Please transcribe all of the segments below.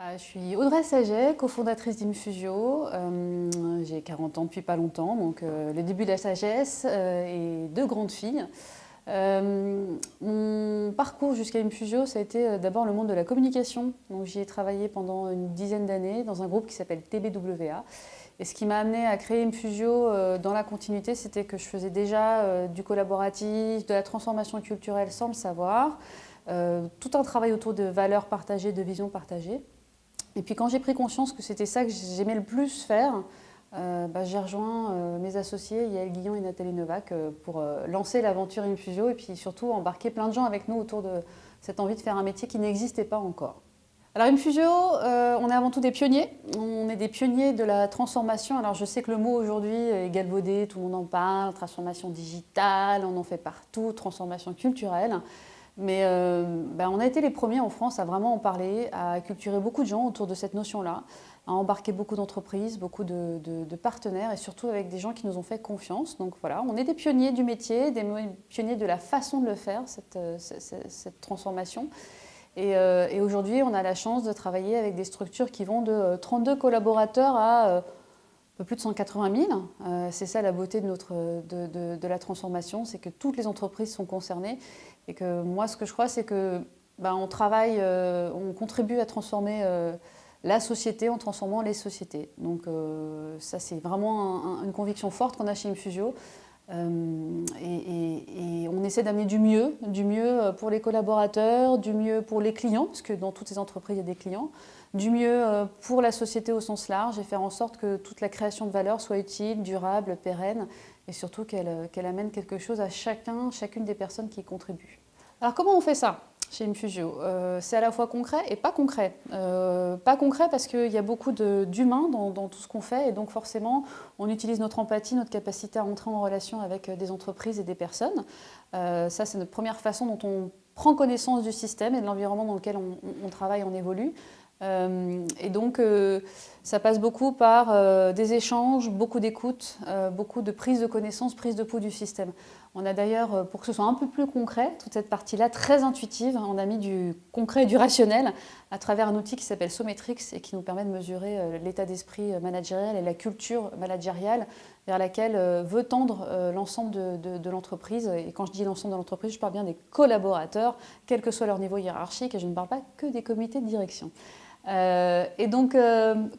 Je suis Audrey Saget, cofondatrice d'Infusio. J'ai 40 ans depuis pas longtemps, donc le début de la sagesse et deux grandes filles. Mon parcours jusqu'à Infusio, ça a été d'abord le monde de la communication. Donc j'y ai travaillé pendant une dizaine d'années dans un groupe qui s'appelle TBWA. Et ce qui m'a amené à créer Infusio dans la continuité, c'était que je faisais déjà du collaboratif, de la transformation culturelle sans le savoir, tout un travail autour de valeurs partagées, de visions partagées. Et puis quand j'ai pris conscience que c'était ça que j'aimais le plus faire, j'ai rejoint mes associés Yael Guillon et Nathalie Novak pour lancer l'aventure Infusio et puis surtout embarquer plein de gens avec nous autour de cette envie de faire un métier qui n'existait pas encore. Alors Infusio, on est avant tout des pionniers. On est des pionniers de la transformation. Alors je sais que le mot aujourd'hui est galvaudé, tout le monde en parle, transformation digitale, on en fait partout, transformation culturelle. Mais on a été les premiers en France à vraiment en parler, à acculturer beaucoup de gens autour de cette notion-là, à embarquer beaucoup d'entreprises, beaucoup de partenaires et surtout avec des gens qui nous ont fait confiance. Donc voilà, on est des pionniers du métier, des pionniers de la façon de le faire, cette transformation. Et aujourd'hui, on a la chance de travailler avec des structures qui vont de 32 collaborateurs à un peu plus de 180 000. C'est ça la beauté de la transformation, c'est que toutes les entreprises sont concernées. Et que moi, ce que je crois, c'est que on travaille, on contribue à transformer la société en transformant les sociétés. Donc ça, c'est vraiment une conviction forte qu'on a chez Infusio. Et on essaie d'amener du mieux pour les collaborateurs, du mieux pour les clients, parce que dans toutes ces entreprises, il y a des clients, du mieux pour la société au sens large et faire en sorte que toute la création de valeur soit utile, durable, pérenne et surtout qu'elle amène quelque chose à chacune des personnes qui y contribuent. Alors comment on fait ça chez Infusio? C'est à la fois concret et pas concret. Pas concret parce qu'il y a beaucoup d'humains dans tout ce qu'on fait et donc forcément on utilise notre empathie, notre capacité à entrer en relation avec des entreprises et des personnes. Ça c'est notre première façon dont on prend connaissance du système et de l'environnement dans lequel on travaille, on évolue. Et donc ça passe beaucoup par des échanges, beaucoup d'écoute, beaucoup de prise de connaissance, prise de pouls du système. On a d'ailleurs, pour que ce soit un peu plus concret, toute cette partie-là très intuitive, on a mis du concret et du rationnel à travers un outil qui s'appelle Sometrix et qui nous permet de mesurer l'état d'esprit managérial et la culture managériale vers laquelle veut tendre l'ensemble de l'entreprise. Et quand je dis l'ensemble de l'entreprise, je parle bien des collaborateurs, quel que soit leur niveau hiérarchique, et je ne parle pas que des comités de direction. Et donc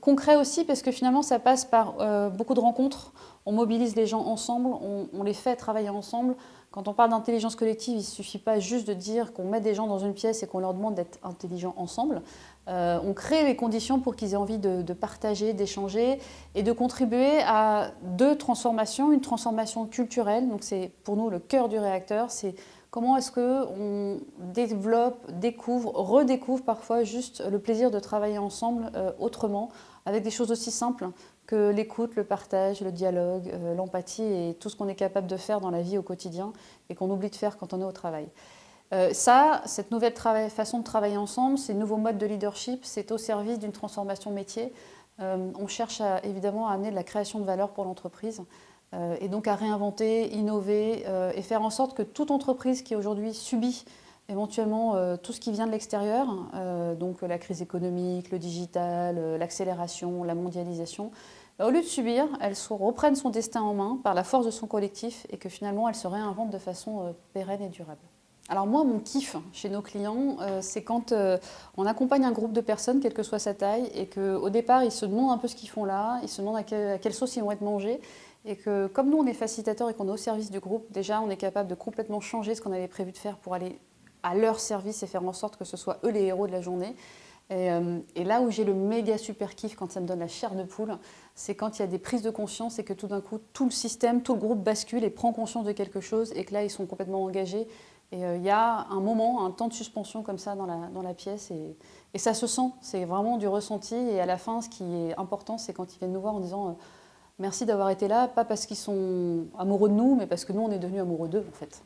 concret aussi parce que finalement ça passe par beaucoup de rencontres, on mobilise les gens ensemble, on les fait travailler ensemble. Quand on parle d'intelligence collective, il ne suffit pas juste de dire qu'on met des gens dans une pièce et qu'on leur demande d'être intelligents ensemble. On crée les conditions pour qu'ils aient envie de partager, d'échanger et de contribuer à deux transformations. Une transformation culturelle, donc c'est pour nous le cœur du réacteur, c'est comment est-ce qu'on développe, découvre, redécouvre parfois juste le plaisir de travailler ensemble autrement, avec des choses aussi simples que l'écoute, le partage, le dialogue, l'empathie et tout ce qu'on est capable de faire dans la vie au quotidien et qu'on oublie de faire quand on est au travail. Cette nouvelle façon de travailler ensemble, ces nouveaux modes de leadership, c'est au service d'une transformation métier. On cherche évidemment à amener de la création de valeur pour l'entreprise et donc à réinventer, innover et faire en sorte que toute entreprise qui aujourd'hui subit éventuellement tout ce qui vient de l'extérieur, donc la crise économique, le digital, l'accélération, la mondialisation, au lieu de subir, elle reprenne son destin en main par la force de son collectif et que finalement elle se réinvente de façon pérenne et durable. Alors moi, mon kiff chez nos clients, c'est quand on accompagne un groupe de personnes, quelle que soit sa taille, et qu'au départ, ils se demandent un peu ce qu'ils font là, ils se demandent à quelle sauce ils vont être mangés, et que comme nous, on est facilitateurs et qu'on est au service du groupe, déjà, on est capable de complètement changer ce qu'on avait prévu de faire pour aller à leur service et faire en sorte que ce soit eux les héros de la journée. Et là où j'ai le méga super kiff quand ça me donne la chair de poule, c'est quand il y a des prises de conscience et que tout d'un coup, tout le système, tout le groupe bascule et prend conscience de quelque chose et que là, ils sont complètement engagés. Et il y a un moment, un temps de suspension comme ça dans la pièce et ça se sent, c'est vraiment du ressenti. Et à la fin, ce qui est important, c'est quand ils viennent nous voir en disant merci d'avoir été là, pas parce qu'ils sont amoureux de nous, mais parce que nous, on est devenus amoureux d'eux en fait.